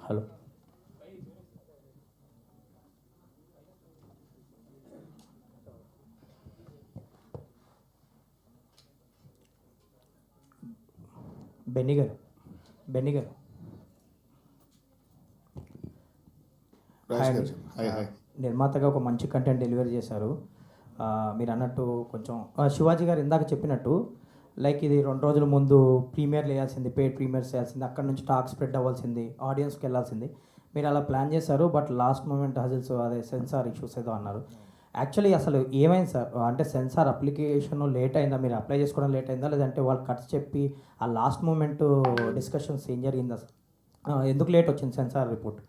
Hello. Benny గారు, Benny గారు, hi అండి. నిర్మాతగా ఒక మంచి కంటెంట్ డెలివరీ చేశారు. మీరు అన్నట్టు కొంచెం శివాజీ గారు ఇందాక చెప్పినట్టు లైక్ ఇది 2 రోజుల ముందు ప్రీమియర్లు వేయాల్సింది, పెయిడ్ ప్రీమియర్స్ వేయాల్సింది, అక్కడ నుంచి టాక్ స్ప్రెడ్ అవ్వాల్సింది, ఆడియన్స్కి వెళ్ళాల్సింది. మీరు అలా ప్లాన్ చేశారు, బట్ లాస్ట్ మూమెంట్ హజిల్స్ అదే సెన్సార్ ఇష్యూస్ ఏదో అన్నారు. యాక్చువల్లీ అసలు ఏమైంది సార్? అంటే సెన్సార్ అప్లికేషన్ లేట్ అయిందా, మీరు అప్లై చేసుకోవడం లేట్ అయిందా, లేదంటే వాళ్ళు కట్స్ చెప్పి ఆ లాస్ట్ మూమెంట్ డిస్కషన్స్ ఏం జరిగిందా సార్? ఎందుకు లేట్ వచ్చింది సెన్సార్ రిపోర్ట్?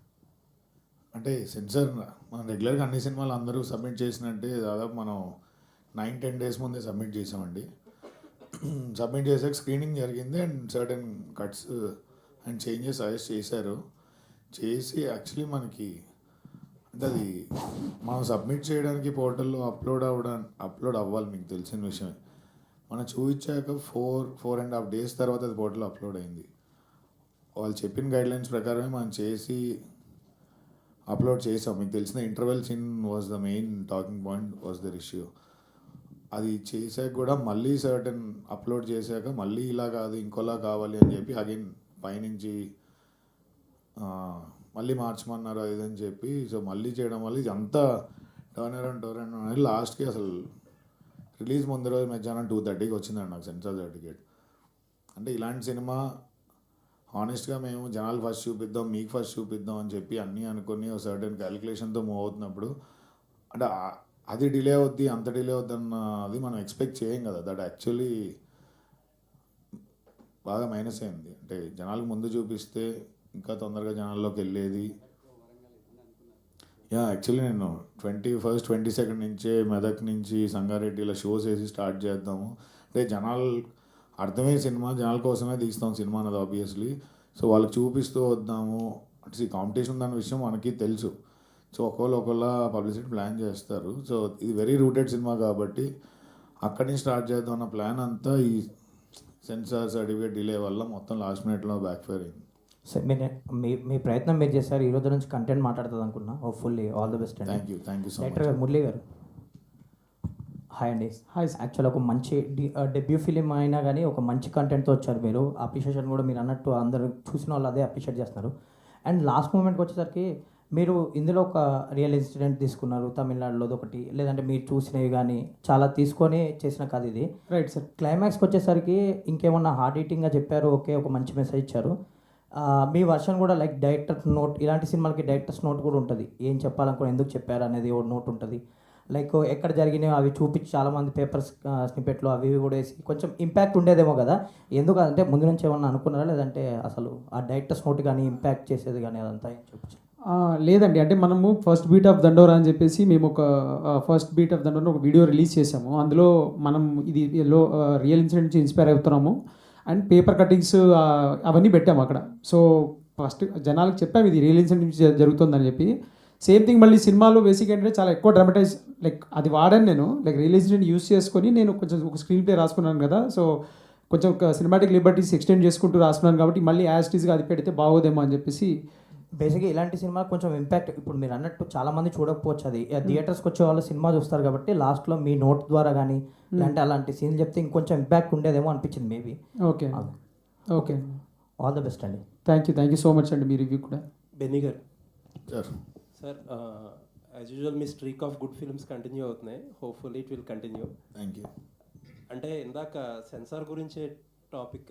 అంటే సెన్సార్ మనం రెగ్యులర్గా అన్ని సినిమాలు అందరూ సబ్మిట్ చేసినట్టే దాదాపు మనం 9-10 డేస్ ముందే సబ్మిట్ చేసామండి. సబ్మిట్ చేసాక స్క్రీనింగ్ జరిగింది and certain cuts and changes suggest చేశారు. చేసి యాక్చువల్లీ మనకి అంటే అది మనం సబ్మిట్ చేయడానికి పోర్టల్లో అప్లోడ్ అవ్వాలి, మీకు తెలిసిన విషయమే. మనం చూపించాక 4.5 డేస్ తర్వాత అది పోర్టల్లో అప్లోడ్ అయింది. వాళ్ళు చెప్పిన గైడ్లైన్స్ ప్రకారమే మనం చేసి అప్లోడ్ చేసాం. మీకు తెలిసిన interval scene was the main talking point, was their issue. అది చేసాక కూడా మళ్ళీ సర్టెన్ అప్లోడ్ చేశాక మళ్ళీ ఇలా కాదు ఇంకోలా కావాలి అని చెప్పి అగైన్ పైనుంచి మళ్ళీ మార్చమన్నారు అది అని చెప్పి, సో మళ్ళీ చేయడం వల్ల ఇది అంతా టర్న్ అరౌండ్ అనేది లాస్ట్కి అసలు రిలీజ్ ముందు రోజు మధ్యాహ్నం 2:30కి వచ్చిందండి నాకు సెన్సార్ సర్టిఫికేట్. అంటే ఇలాంటి సినిమా హానెస్ట్గా మేము జనాలు ఫస్ట్ చూపిద్దాం, మీకు ఫస్ట్ చూపిద్దాం అని చెప్పి అన్నీ అనుకుని ఒక సర్టెన్ క్యాలిక్యులేషన్తో మూవ్ అవుతున్నప్పుడు అంటే అది డిలే అవుద్ది, అంత డిలే అవుద్దన్నది మనం ఎక్స్పెక్ట్ చేయం కదా. దట్ యాక్చువల్లీ బాగా మైనస్ అయింది. అంటే జనాలకు ముందు చూపిస్తే ఇంకా తొందరగా జనాల్లోకి వెళ్ళేది. యాక్చువల్లీ నేను 21st 22nd నుంచే మెదక్ నుంచి సంగారెడ్డిలో షోస్ వేసి స్టార్ట్ చేద్దాము, అంటే జనాలు అర్థమయ్యే సినిమా జనాల కోసమే తీస్తాం సినిమా అన్నది ఆబ్వియస్లీ. సో వాళ్ళకి చూపిస్తూ వద్దాము అంటే కాంపిటీషన్ దాని విషయం మనకి తెలుసు. సో ఒకళ్ళ పబ్లిసిటీ ప్లాన్ చేస్తారు. సో ఇది వెరీ రూటెడ్ సినిమా కాబట్టి అక్కడి నుంచి స్టార్ట్ చేద్దాం అన్న ప్లాన్ అంతా ఈ సెన్సార్ సర్టిఫికేట్ డిలే వల్ల మొత్తం లాస్ట్ మినిట్లో బ్యాక్ ఫైర్ అయింది. సార్ మీ ప్రయత్నం మీరు చేశారు, ఈ రోజు నుంచి కంటెంట్ మాట్లాడుతుంది అనుకున్నా. ఫుల్లీ ఆల్ ది బెస్ట్ అండి. Thank you so much. Director గారు మురళీ గారు, హాయ్ అండి. హాయ్. యాక్చువల్ ఒక మంచి డెబ్యూ ఫిలిం అయినా కానీ ఒక మంచి కంటెంట్తో వచ్చారు మీరు. అప్రిషియేషన్ కూడా మీరు అన్నట్టు అందరూ చూసిన వాళ్ళు అదే అప్రిషియేట్ చేస్తున్నారు. అండ్ లాస్ట్ మూమెంట్కి వచ్చేసరికి మీరు ఇందులో ఒక రియల్ ఇన్సిడెంట్ తీసుకున్నారు, తమిళనాడులోది ఒకటి, లేదంటే మీరు చూసినవి కానీ చాలా తీసుకొని చేసిన కథ ఇది. Right sir. క్లైమాక్స్కి వచ్చేసరికి ఇంకేమన్నా హార్డ్ హీటింగ్గా చెప్పారు, ఓకే, ఒక మంచి మెసేజ్ ఇచ్చారు. మీ వర్షన్ కూడా లైక్ డైరెక్టర్ నోట్, ఇలాంటి సినిమాలకి డైరెక్టర్స్ నోట్ కూడా ఉంటుంది, ఏం చెప్పాలనుకుని ఎందుకు చెప్పారు అనేది ఒక నోట్ ఉంటుంది. లైక్ ఎక్కడ జరిగినాయో అవి చూపించి చాలామంది పేపర్స్ స్నిపెట్లు అవి కూడా వేసి కొంచెం ఇంపాక్ట్ ఉండేదేమో కదా. ఎందుకంటే ముందు నుంచి ఏమన్నా అనుకున్నారా, లేదంటే అసలు ఆ డైరెక్టర్స్ నోట్ కానీ ఇంపాక్ట్ చేసేది కానీ అదంతా ఏం చూపించారు? లేదండి, అంటే మనము ఫస్ట్ బీట్ ఆఫ్ దండోరా అని చెప్పేసి మేము ఒక ఫస్ట్ బీట్ ఆఫ్ దండోరా ఒక వీడియో రిలీజ్ చేసాము. అందులో మనం ఇది రియల్ ఇన్సిడెంట్ నుంచి ఇన్స్పైర్ అవుతున్నాము అండ్ పేపర్ కటింగ్స్ అవన్నీ పెట్టాము అక్కడ. సో ఫస్ట్ జనాలకు చెప్పాము ఇది రియల్ ఇన్సిడెంట్ నుంచి జరుగుతుందని చెప్పి. సేమ్ థింగ్ మళ్ళీ సినిమాలో బేసిక్ ఏంటంటే చాలా ఎక్కువ డ్రామటైజ్ లైక్ అది వాడాను నేను, లైక్ రియల్ ఇన్సిడెంట్ యూస్ చేసుకొని నేను కొంచెం ఒక స్క్రీన్ ప్లే రాసుకున్నాను కదా. సో కొంచెం ఒక సినిమాటిక్ లిబర్టీస్ ఎక్స్టెండ్ చేసుకుంటూ రాసుకున్నాను కాబట్టి మళ్ళీ యాజ్ టీజ్గా అది పెడితే బాగోదేమో అని చెప్పేసి. బేసిక్గా ఇలాంటి సినిమా కొంచెం ఇంపాక్ట్, ఇప్పుడు మీరు అన్నట్టు చాలామంది చూడకపోవచ్చు, అది థియేటర్స్కి వచ్చే వాళ్ళు సినిమా చూస్తారు కాబట్టి లాస్ట్లో మీ నోట్ ద్వారా కానీ లేదంటే అలాంటి సీన్లు చెప్తే ఇంకొంచెం ఇంపాక్ట్ ఉండేదేమో అనిపించింది maybe. Okay okay, all the best అండి. థ్యాంక్ యూ సో మచ్ అండి, మీ రివ్యూ కూడా. బెన్నీ గారు సార్, యాజ్ యూజువల్ మీ streak of good films continue అవుతున్నాయి, hopefully it will continue. Thank you. అంటే ఇందాక సెన్సార్ గురించే టాపిక్,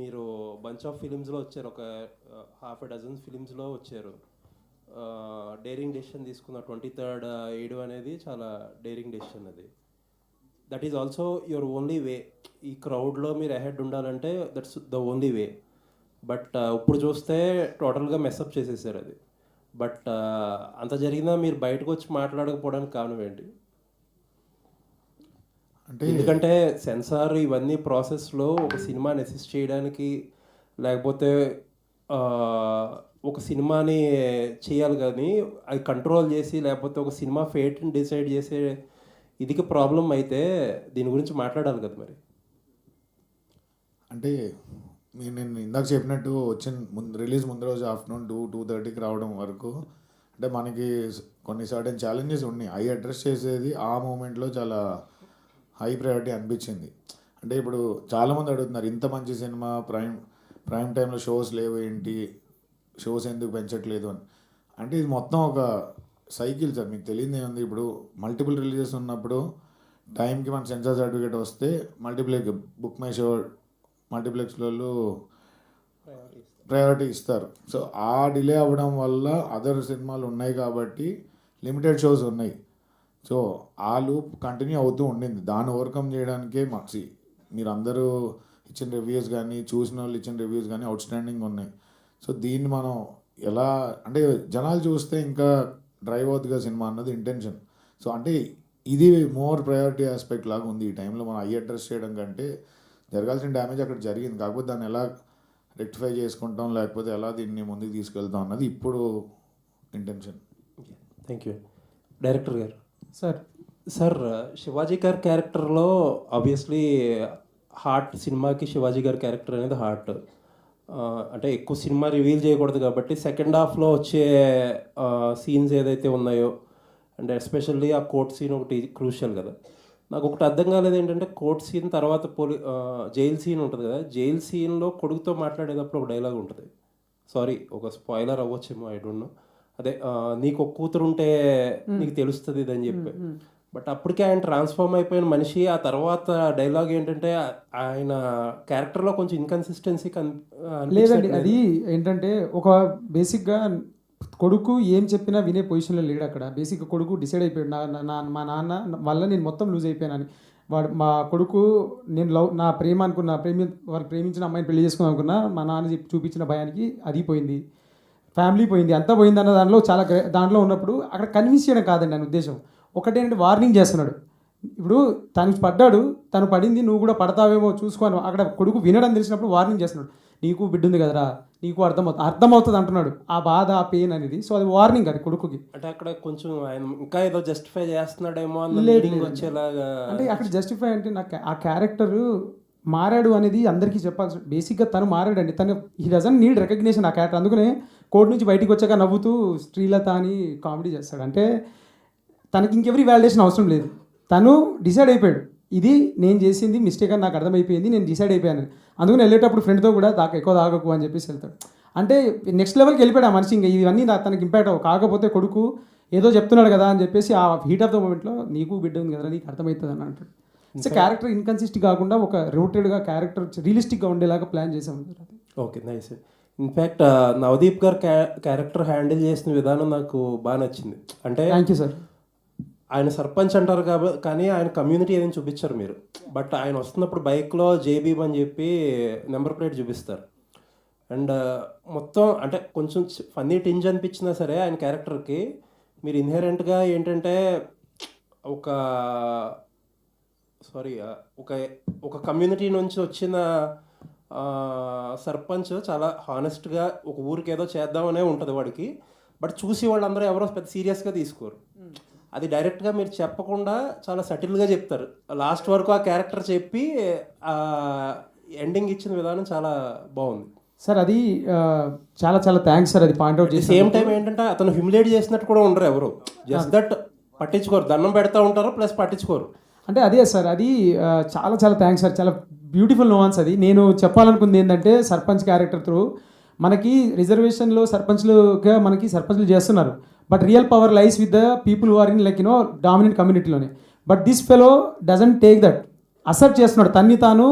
మీరు బంచ్ ఆఫ్ ఫిలిమ్స్లో వచ్చారు, ఒక 6 ఫిలిమ్స్లో వచ్చారు. డేరింగ్ డెసిషన్ తీసుకున్న 23rd 7 అనేది చాలా డేరింగ్ డెసిషన్. అది that is also your only way. ఈ క్రౌడ్లో మీరు అహెడ్ ఉండాలంటే that's the only way. But ఇప్పుడు చూస్తే టోటల్గా మెస్అప్ చేసేసారు అది. బట్ అంత జరిగినా మీరు బయటకు వచ్చి మాట్లాడకపోవడానికి కారణం ఏంటి? అంటే ఎందుకంటే సెన్సార్ ఇవన్నీ ప్రాసెస్లో ఒక సినిమాని అసిస్ట్ చేయడానికి, లేకపోతే ఒక సినిమాని చేయాలి కానీ అది కంట్రోల్ చేసి, లేకపోతే ఒక సినిమా ఫేట్ని డిసైడ్ చేసే ఇదికి ప్రాబ్లం అయితే దీని గురించి మాట్లాడాలి కదా మరి. అంటే నేను ఇందాక చెప్పినట్టు రిలీజ్ ముందు రోజు ఆఫ్టర్నూన్ 2-2:30కి రావడం వరకు అంటే మనకి కొన్ని సర్టెన్ ఛాలెంజెస్ ఉన్నాయి. అవి అడ్రస్ చేసేది ఆ మూమెంట్లో చాలా హై ప్రయారిటీ అనిపించింది. అంటే ఇప్పుడు చాలామంది అడుగుతున్నారు, ఇంత మంచి సినిమా ప్రైమ్ టైంలో షోస్ లేవు ఏంటి, షోస్ ఎందుకు పెంచట్లేదు అని. అంటే ఇది మొత్తం ఒక సైకిల్ సార్, మీకు తెలియదు ఏముంది. ఇప్పుడు మల్టిపుల్ రిలీజెస్ ఉన్నప్పుడు టైంకి మన సెన్సార్ సర్టిఫికేట్ వస్తే బుక్ మై షో మల్టీప్లెక్స్లలో ప్రయారిటీ ఇస్తారు. సో ఆ డిలే అవ్వడం వల్ల అదర్ సినిమాలు ఉన్నాయి కాబట్టి లిమిటెడ్ షోస్ ఉన్నాయి. సో ఆ లూప్ కంటిన్యూ అవుతూ ఉండింది. దాన్ని ఓవర్కమ్ చేయడానికే మీరు అందరూ ఇచ్చిన రివ్యూస్ కానీ, చూసిన వాళ్ళు ఇచ్చిన రివ్యూస్ కానీ అవుట్ స్టాండింగ్ ఉన్నాయి. సో దీన్ని మనం ఎలా అంటే జనాలు చూస్తే ఇంకా డ్రైవ్ అవుతుందిగా సినిమా అన్నది ఇంటెన్షన్. సో అంటే ఇది మోర్ ప్రయారిటీ ఆస్పెక్ట్ లాగా ఉంది. ఈ టైంలో మనం అడ్రస్ చేయడం కంటే జరగాల్సిన డ్యామేజ్ అక్కడ జరిగింది, కాకపోతే దాన్ని ఎలా రెక్టిఫై చేసుకుంటాం, లేకపోతే ఎలా దీన్ని ముందుకు తీసుకెళ్తాం అన్నది ఇప్పుడు ఇంటెన్షన్. Thank you. డైరెక్టర్ గారు. సార్ శివాజీ గారి క్యారెక్టర్లో ఆబ్వియస్లీ హార్ట్, సినిమాకి శివాజీ గారి క్యారెక్టర్ అనేది హార్ట్. అంటే ఎక్కువ సినిమా రివీల్ చేయకూడదు కాబట్టి సెకండ్ హాఫ్లో వచ్చే సీన్స్ ఏదైతే ఉన్నాయో, అండ్ ఎస్పెషల్లీ ఆ కోర్ట్ సీన్ ఒకటి క్రూషియల్ కదా. నాకు ఒకటి అర్థం కాలేదు ఏంటంటే, కోర్ట్ సీన్ తర్వాత జైల్ సీన్ ఉంటుంది కదా, జైల్ సీన్లో కొడుకుతో మాట్లాడేటప్పుడు ఒక డైలాగ్ ఉంటుంది. సారీ, ఒక స్పాయిలర్ అవ్వచ్చేమో, ఐ డోంట్ నో. అదే నీకు ఒక కూతురు ఉంటే నీకు తెలుస్తుంది ఇది అని చెప్పి. బట్ అప్పటికే ఆయన ట్రాన్స్ఫార్మ్ అయిపోయిన మనిషి. ఆ తర్వాత డైలాగ్ ఏంటంటే ఆయన క్యారెక్టర్లో కొంచెం ఇన్కన్సిస్టెన్సీ లేదండి. అది ఏంటంటే ఒక బేసిక్గా కొడుకు ఏం చెప్పినా వినే పొజిషన్లో లేడు అక్కడ. బేసిక్గా కొడుకు డిసైడ్ అయిపోయాడు, మా నాన్న వల్ల నేను మొత్తం లూజ్ అయిపోయానని. మా కొడుకు నేను నా ప్రేమ అనుకున్నా, వాళ్ళు ప్రేమించిన అమ్మాయిని పెళ్లి చేసుకుని అనుకున్నా, మా నాన్న చూపించిన భయానికి అది పోయింది, ఫ్యామిలీ పోయింది, అంతా పోయింది అన్న దాంట్లో దాంట్లో ఉన్నప్పుడు అక్కడ కన్విన్స్ చేయడం కాదండి నా ఉద్దేశం. ఒకటేంటంటే వార్నింగ్ చేస్తున్నాడు. ఇప్పుడు తను పడ్డాడు, తను పడింది, నువ్వు కూడా పడతావేమో చూసుకోను. అక్కడ కొడుకు వినడం తెలిసినప్పుడు వార్నింగ్ చేస్తున్నాడు, నీకు బిడ్డ ఉంది కదరా, నీకు అర్థమవుతుంది అంటున్నాడు. ఆ బాధ, ఆ పెయిన్ అనేది. సో అది వార్నింగ్ అది కొడుకుకి. అంటే అక్కడ కొంచెం ఆయన ఇంకా ఏదో జస్టిఫై చేస్తున్నాడేమో వచ్చేలాగా. అంటే అక్కడ జస్టిఫై అంటే నాకు ఆ క్యారెక్టర్ మారాడు అనేది అందరికీ చెప్పాల్సి. బేసిక్గా తను మారాడండి. తను హీ డజంట్ నీడ్ రికగ్నిషన్ ఆ క్యారెక్టర్. అందుకనే కోర్టు నుంచి బయటికి వచ్చాక నవ్వుతూ శ్రీలత అని కామెడీ చేస్తాడు. అంటే తనకి ఇంకెవరి వ్యాలిడేషన్ అవసరం లేదు. తను డిసైడ్ అయిపోయాడు, ఇది నేను చేసింది మిస్టేక్ అని నాకు అర్థమైపోయింది, నేను డిసైడ్ అయిపోయాను. అందుకని వెళ్ళేటప్పుడు ఫ్రెండ్తో కూడా ఎక్కువ తాగకు అని చెప్పేసి వెళ్తాడు. అంటే నెక్స్ట్ లెవెల్కి వెళ్ళిపోయాడు ఆ మనిషి. ఇంకా ఇవన్నీ తనకి ఇంపాక్ట్ అవ్వ. కాకపోతే కొడుకు ఏదో చెప్తున్నాడు కదా అని చెప్పేసి ఆ హీట్ ఆఫ్ ద మూమెంట్లో నీకు బిడ్డ ఉంది కదా, నీకు అర్థమవుతుంది అని అంటాడు. సో క్యారెక్టర్ ఇన్కన్సిస్ట్ కాకుండా ఒక రూటెడ్గా క్యారెక్టర్ రియలిస్టిక్గా ఉండేలాగా ప్లాన్ చేసాం. Okay, nice. ఇన్ఫ్యాక్ట్ నవదీప్ గారు క్యారెక్టర్ హ్యాండిల్ చేసిన విధానం నాకు బాగా నచ్చింది. అంటే థ్యాంక్ యూ సార్. ఆయన సర్పంచ్ అంటారు కాబట్టి, కానీ ఆయన కమ్యూనిటీ ఏదైనా చూపించారు మీరు. బట్ ఆయన వస్తున్నప్పుడు బైక్లో జేబీబ్ అని చెప్పి నెంబర్ ప్లేట్ చూపిస్తారు. అండ్ మొత్తం అంటే కొంచెం ఫన్నీ టింజ్ అనిపించినా సరే ఆయన క్యారెక్టర్కి మీరు ఇన్హెరెంట్గా ఏంటంటే ఒక ఒక కమ్యూనిటీ నుంచి వచ్చిన సర్పంచ్ చాలా హానెస్ట్గా ఒక ఊరికి ఏదో చేద్దామనే ఉంటుంది వాడికి. బట్ చూసి వాళ్ళందరూ ఎవరో పెద్ద సీరియస్గా తీసుకోరు. అది డైరెక్ట్గా మీరు చెప్పకుండా చాలా సటిల్గా చెప్తారు. లాస్ట్ వరకు ఆ క్యారెక్టర్ చెప్పి ఎండింగ్ ఇచ్చిన విధానం చాలా బాగుంది సార్. అది చాలా చాలా థ్యాంక్స్ సార్. అది పాయింట్అవుట్ చేసి సేమ్ టైం ఏంటంటే అతను హ్యూమిలేట్ చేసినట్టు కూడా ఉండరు ఎవరు, జస్ట్ దట్ పట్టించుకోరు, దండం పెడతా ఉంటారు ప్లస్ పట్టించుకోరు. అంటే అదే సార్, అది చాలా చాలా థ్యాంక్స్ సార్. చాలా బ్యూటిఫుల్ నోవాన్స్. అది నేను చెప్పాలనుకుంది ఏంటంటే సర్పంచ్ క్యారెక్టర్ త్రూ మనకి రిజర్వేషన్లో సర్పంచ్లుగా మనకి సర్పంచ్లు చేస్తున్నారు. But real power lies with the people who are in like dominant కమ్యూనిటీలోనే. But this fellow doesn't take that, accept చేస్తున్నాడు తన్ని తాను.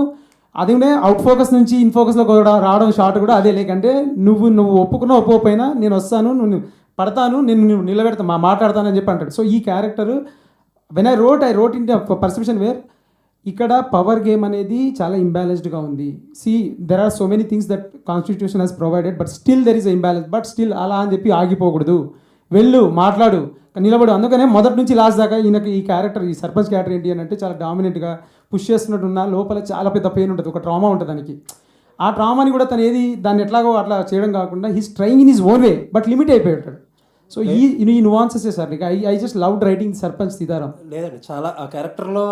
అదినే అవుట్ ఫోకస్ నుంచి ఇన్ ఫోకస్లో కూడా రావడం షార్ట్ కూడా అదే. లేకంటే నువ్వు ఒప్పుకున్నా ఒప్పుకోపోయినా నేను వస్తాను, నువ్వు పడతాను, నేను నిలబెడతా, మాట్లాడతానని చెప్పి అంటాడు. సో ఈ character when I wrote in the perception where ఇక్కడ పవర్ గేమ్ అనేది చాలా ఇంబ్యాలెన్స్డ్గా ఉంది. See there are so many things that constitution has provided, but still there is imbalance. But still అలా అని చెప్పి ఆగిపోకూడదు, వెళ్ళు, మాట్లాడు, నిలబడు. అందుకనే మొదటి నుంచి లాస్ట్ దాకా ఈయనకి ఈ క్యారెక్టర్, ఈ సర్పంచ్ క్యారెక్టర్ ఏంటి అని అంటే చాలా డామినెంట్గా పుష్ చేస్తున్నట్టున్న లోపల చాలా పెద్ద పెయిన్ ఉంటుంది, ఒక ట్రామా ఉంటుంది దానికి. ఆ ట్రామాని కూడా తను దాన్ని ఎట్లాగో అట్లా చేయడం కాకుండా he's trying in his own way, but limit అయిపోయాడు. సో ఈ nuances sir. I just love writing sarpanch Sitaram. లేదండి, చాలా ఆ క్యారెక్టర్లో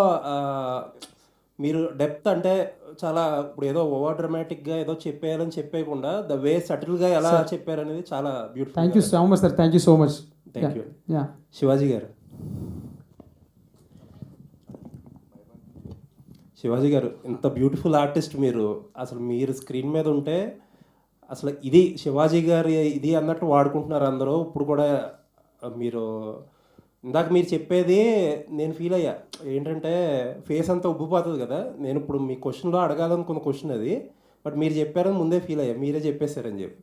మీరు డెప్త్ అంటే చాలా ఇప్పుడు ఏదో ఓవర్ డ్రామాటిక్గా ఏదో చెప్పేయాలని చెప్పేయకుండా ద వే సటిల్గా ఎలా చెప్పారనేది చాలా beautiful. Thank you so much sir, thank you so much. Thank you. Yeah Shivaji గారు, శివాజీ గారు ఇంత బ్యూటిఫుల్ ఆర్టిస్ట్ మీరు, అసలు మీరు స్క్రీన్ మీద ఉంటే అసలు ఇది శివాజీ గారి ఇది అన్నట్టు వాడుకుంటున్నారు అందరూ. ఇప్పుడు కూడా మీరు ఇందాక మీరు చెప్పేది నేను ఫీల్ అయ్యా, ఏంటంటే ఫేస్ అంతా ఉబ్బిపోతుంది కదా. నేను ఇప్పుడు మీ క్వశ్చన్లో అడగాలనుకున్న క్వశ్చన్ అది, బట్ మీరు చెప్పారని ముందే ఫీల్ అయ్యా, మీరే చెప్పేశారని చెప్పి.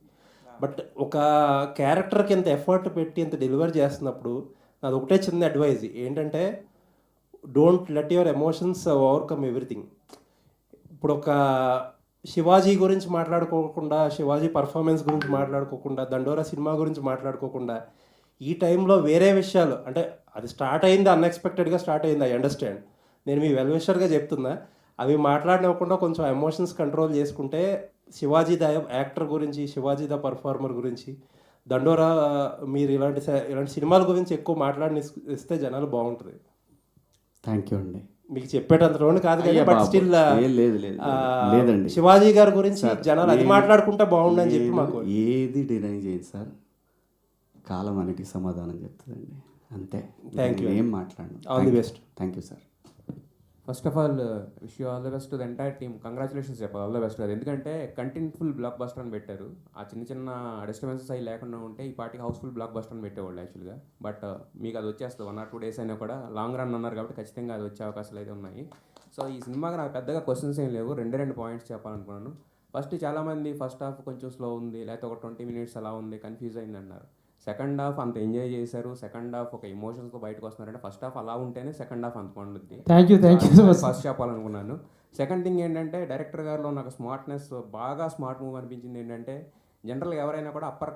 బట్ ఒక క్యారెక్టర్కి ఎంత ఎఫర్ట్ పెట్టి ఎంత డెలివర్ చేస్తున్నప్పుడు అది ఒకటే చిన్న అడ్వైజ్ ఏంటంటే, don't let your emotions overcome everything. ఇప్పుడు ఒక శివాజీ గురించి మాట్లాడుకోకుండా, శివాజీ పర్ఫార్మెన్స్ గురించి మాట్లాడుకోకుండా, దండోరా సినిమా గురించి మాట్లాడుకోకుండా, ఈ టైంలో వేరే విషయాలు అంటే అది స్టార్ట్ అయింది, అన్ఎక్స్పెక్టెడ్గా స్టార్ట్ అయింది, ఐ అండర్స్టాండ్. నేను మీ వెల్ విషర్గా చెప్తున్నా, అవి మాట్లాడనివ్వకుండా కొంచెం ఎమోషన్స్ కంట్రోల్ చేసుకుంటే శివాజీ ద యాక్టర్ గురించి, శివాజీ ద పర్ఫార్మర్ గురించి, దండోరా మీరు ఇలాంటి సినిమాల గురించి ఎక్కువ మాట్లాడిని ఇస్తే జనాలు బాగుంటుంది. థ్యాంక్ యూ అండి. మీకు చెప్పేటంత రోడ్ కాదు కానీ బట్ స్టిల్ లేదండి, శివాజీ గారి గురించి జనాలు అది మాట్లాడుకుంటే బాగుండని చెప్పి మాకు ఏది డినై చేయదు సార్, కాలం అనేది సమాధానం చెప్తుందండి, అంతే. థ్యాంక్ యూ, ఏం మాట్లాడను. All the best. Thank you sir. First of all wish you all the best to the entire team. Congratulations చెప్పాలి, ఆల్ ద బెస్ట్ కాదు, ఎందుకంటే కంటెంట్ఫుల్ బ్లాక్ బస్టర్ అని పెట్టారు. ఆ చిన్న చిన్న డిస్టర్బెన్సెస్ అవి లేకుండా ఉంటే ఈ పార్టీకి హౌస్ఫుల్ బ్లాక్ బస్టర్ అని పెట్టేవాళ్ళు యాక్చువల్గా. బట్ మీకు అది వచ్చేస్తుంది 1 or 2 days అయినా కూడా, లాంగ్ రన్ అన్నారు కాబట్టి ఖచ్చితంగా అది వచ్చే అవకాశాలు అయితే ఉన్నాయి. సో ఈ సినిమాకి నాకు పెద్దగా క్వశ్చన్స్ ఏం లేవు, 2 పాయింట్స్ చెప్పాలనుకున్నాను. ఫస్ట్ చాలామంది ఫస్ట్ హాఫ్ కొంచెం స్లో ఉంది, లేకపోతే ఒక 20 minutes అలా ఉంది, కన్ఫ్యూజ్ అయింది అన్నారు. సెకండ్ హాఫ్ అంత ఎంజాయ్ చేశారు, సెకండ్ హాఫ్ ఒక ఎమోషన్స్తో బయటకు వస్తున్నారంటే ఫస్ట్ హాఫ్ అలా ఉంటేనే సెకండ్ హాఫ్ అంత పండుద్ది. థ్యాంక్ యూ ఫస్ట్ చెప్పాలనుకున్నాను. సెకండ్ థింగ్ ఏంటంటే డైరెక్టర్ గారిలో నాకు స్మార్ట్నెస్, బాగా స్మార్ట్ మూవ్ అనిపించింది ఏంటంటే, జనరల్గా ఎవరైనా కూడా అప్పర్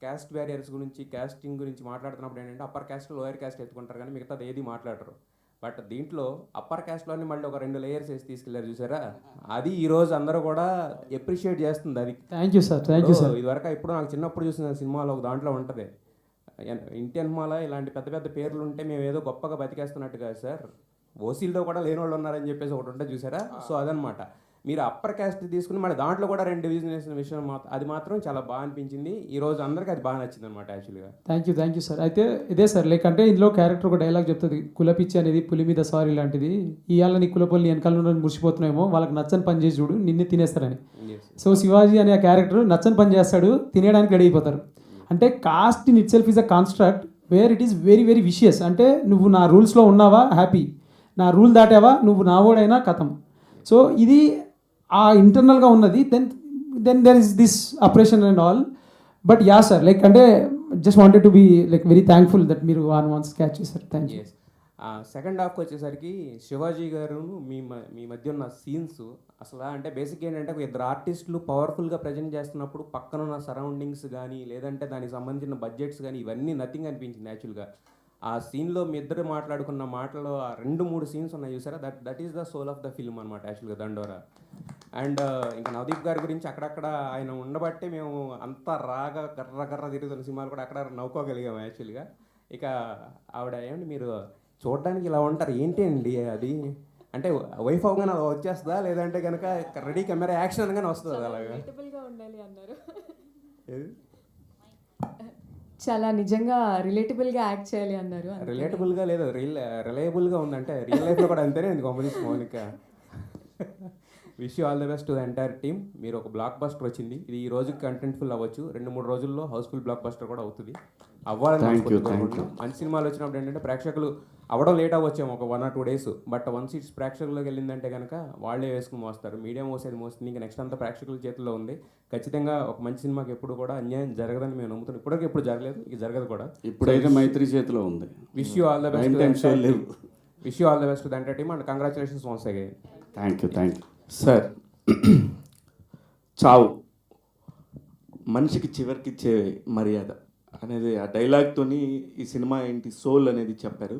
క్యాస్ట్ బ్యారియర్స్ గురించి, క్యాస్టింగ్ గురించి మాట్లాడుతున్నప్పుడు ఏంటంటే అప్పర్ క్యాస్ట్ లోయర్ క్యాస్ట్ ఎత్తుకుంటారు కానీ మిగతాది ఏది మాట్లాడరు. బట్ దీంట్లో అప్పర్ క్యాస్ట్లోని మళ్ళీ ఒక 2 layers వేసి తీసుకెళ్లారు చూసారా, అది ఈరోజు అందరూ కూడా ఎప్రిషియేట్ చేస్తుంది. అది thank you sir, thank you sir. ఇదివరకు ఇప్పుడు నాకు చిన్నప్పుడు చూసిన సినిమాలో ఒక దాంట్లో ఉంటుంది, ఇండియన్ మాల ఇలాంటి పెద్ద పెద్ద పేర్లు ఉంటే మేము ఏదో గొప్పగా బతికేస్తున్నట్టు కాదు సార్, ఓసీల్లో కూడా లేని వాళ్ళు ఉన్నారని చెప్పేసి ఒకటి ఉంటే చూసారా. సో అదనమాట, మీరు అప్పర్ క్యాస్ట్ తీసుకుని మళ్ళీ దాంట్లో కూడా 2 division వేసిన విషయం అది మాత్రం చాలా బాగా అనిపించింది. ఈ రోజు అందరికీ అది బాగా నచ్చింది అనమాట యాక్చువల్గా. Thank you sir. అయితే ఇదే సార్, లైక్ అంటే ఇందులో క్యారెక్టర్ ఒక డైలాగ్ చెప్తుంది, కులపిచ్చి అనేది పులి మీద సారీ లాంటిది, ఇవాళ నీ కులపల్లి వెనకాల నుండి మురిసిపోతున్నాయేమో, వాళ్ళకి నచ్చని పని చేసి చూడు నిన్ను తినేస్తారని. సో శివాజీ అనే ఆ క్యారెక్టర్ నచ్చని పని చేస్తాడు, తినేయడానికి రెడీ అయిపోతారు. అంటే caste in itself is a construct where it is very very vicious. అంటే నువ్వు నా రూల్స్లో ఉన్నావా హ్యాపీ, నా రూల్ దాటావా నువ్వు నావోడైనా కథం. సో ఇది ఆ ఇంటర్నల్గా ఉన్నది. Then there is this appreciation and all. But yeah sir, like అంటే just wanted to be like very thankful that మీరు వన్స్ క్యాచ్ చేశారు. Thank you. సెకండ్ హాఫ్కి వచ్చేసరికి శివాజీ గారు మీ మధ్య ఉన్న సీన్స్ అసలు అంటే బేసిక్ ఏంటంటే ఒక 2 ఆర్టిస్టులు పవర్ఫుల్గా ప్రజెంట్ చేస్తున్నప్పుడు పక్కన ఉన్న సరౌండింగ్స్ కానీ లేదంటే దానికి సంబంధించిన బడ్జెట్స్ కానీ ఇవన్నీ నథింగ్ అనిపించింది యాక్చువల్గా. ఆ సీన్లో మీ ఇద్దరు మాట్లాడుకున్న మాటలో ఆ 2-3 సీన్స్ ఉన్నాయి చూసారా, that is the soul of the film అనమాట యాక్చువల్గా దండోరా. అండ్ ఇంకా నవదీప్ గారి గురించి అక్కడక్కడ ఆయన ఉండబట్టే మేము అంత రాగా గర్ర తిరుగుతున్న సినిమాలు కూడా అక్కడ నవ్వుకోగలిగాము యాక్చువల్గా. ఇక ఆవిడ ఏమండి మీరు చూడడానికి ఇలా ఉంటారు ఏంటి అండి అది, అంటే వైఫ్ అవగానే అలా వచ్చేస్తుందా లేదంటే కనుక రెడీ కెమెరా యాక్షన్ అనగానే వస్తుంది అలాగా? ఉండాలి అన్నారు, చాలా నిజంగా రిలేటబుల్గా యాక్ట్ చేయాలి అన్నారు. రిలేటబుల్గా లేదు, రిలయబుల్గా ఉందంటే రియల్ లైఫ్లో కూడా అంతేనే ఉంది competition Mounika. Wish you all the best to the entire team. మీరు ఒక బ్లాక్ బస్టర్ వచ్చింది, ఇది ఈ రోజుకి కంటెంట్ఫుల్ అవ్వచ్చు, 2-3 రోజుల్లో హౌస్ఫుల్ బ్లాక్ బస్టర్ కూడా అవుతుంది, అవ్వాలని అనుకుంటున్నాను. మంచి సినిమాలు వచ్చినప్పుడు ఏంటంటే ప్రేక్షకులు అవ్వడం లేట్ అవ్వచ్చేమో ఒక 1 or 2 days, but once it's ప్రేక్షకుల్లోకి వెళ్ళిందంటే కనుక వాళ్ళే వేసుకుని మోస్తారు, మీడియా మోసేది మోస్తుంది, ఇంకా నెక్స్ట్ అంతా ప్రేక్షకుల చేతుల్లో ఉంది. ఖచ్చితంగా ఒక మంచి సినిమాకి ఎప్పుడు కూడా అన్యాయం జరగదని మేము నమ్ముతున్నాం, ఇప్పటికీ ఎప్పుడు జరగలేదు, ఇక జరగదు కూడా. ఇప్పుడైతే మైత్రి చేతిలో ఉంది. Wish you all the best, wish you all the best to the entire team and congratulations once again. Thank you. Sir, చావు మనిషికి చివరికి ఇచ్చే మర్యాద అనేది ఆ డైలాగ్తోని ఈ సినిమా ఏంటి సోల్ అనేది చెప్పారు.